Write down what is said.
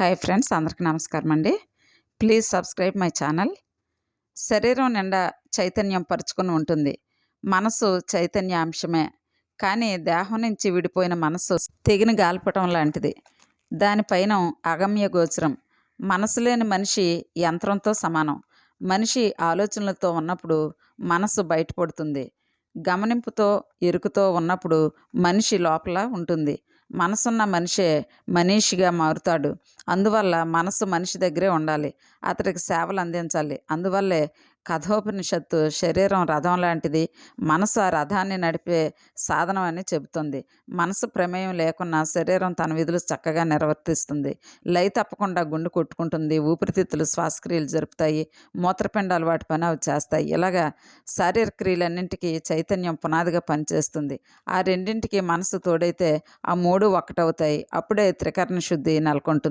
Hi friends, అందరికీ నమస్కారం అండి. Please subscribe my channel. శరీరం నిండా చైతన్యం పరుచుకొని ఉంటుంది. మనసు చైతన్యాంశమే. కానీ దేహం నుంచి విడిపోయిన మనసు తెగిన గాలిపటం లాంటిది. దానిపైన అగమ్య గోచరం. మనసు లేని మనిషి యంత్రంతో సమానం. మనిషి ఆలోచనలతో ఉన్నప్పుడు మనసు బయటపడుతుంది. గమనింపుతో ఎరుకుతో ఉన్నప్పుడు మనిషి లోపల ఉంటుంది. మనసున్న మనిషే మనీషిగా మారుతాడు. అందువల్ల మనసు మనిషి దగ్గరే ఉండాలి. అతడికి సేవలు అందించాలి. అందువల్లే కఠోపనిషత్తు శరీరం రథం లాంటిది, మనసు ఆ రథాన్ని నడిపే సాధనం అని చెబుతుంది. మనసు ప్రమేయం లేకున్నా శరీరం తన విధులు చక్కగా నిర్వర్తిస్తుంది. లయ తప్పకుండా గుండె కొట్టుకుంటుంది. ఊపిరితిత్తులు శ్వాసక్రియలు జరుపుతాయి. మూత్రపిండాలు వాటి పని అవి చేస్తాయి. ఇలాగా శారీరక క్రియలన్నింటికీ చైతన్యం పునాదిగా పనిచేస్తుంది. ఆ రెండింటికి మనసు తోడైతే ఆ మూడు ఒక్కటవుతాయి. అప్పుడే త్రికరణ శుద్ధి నెలకొంటుంది.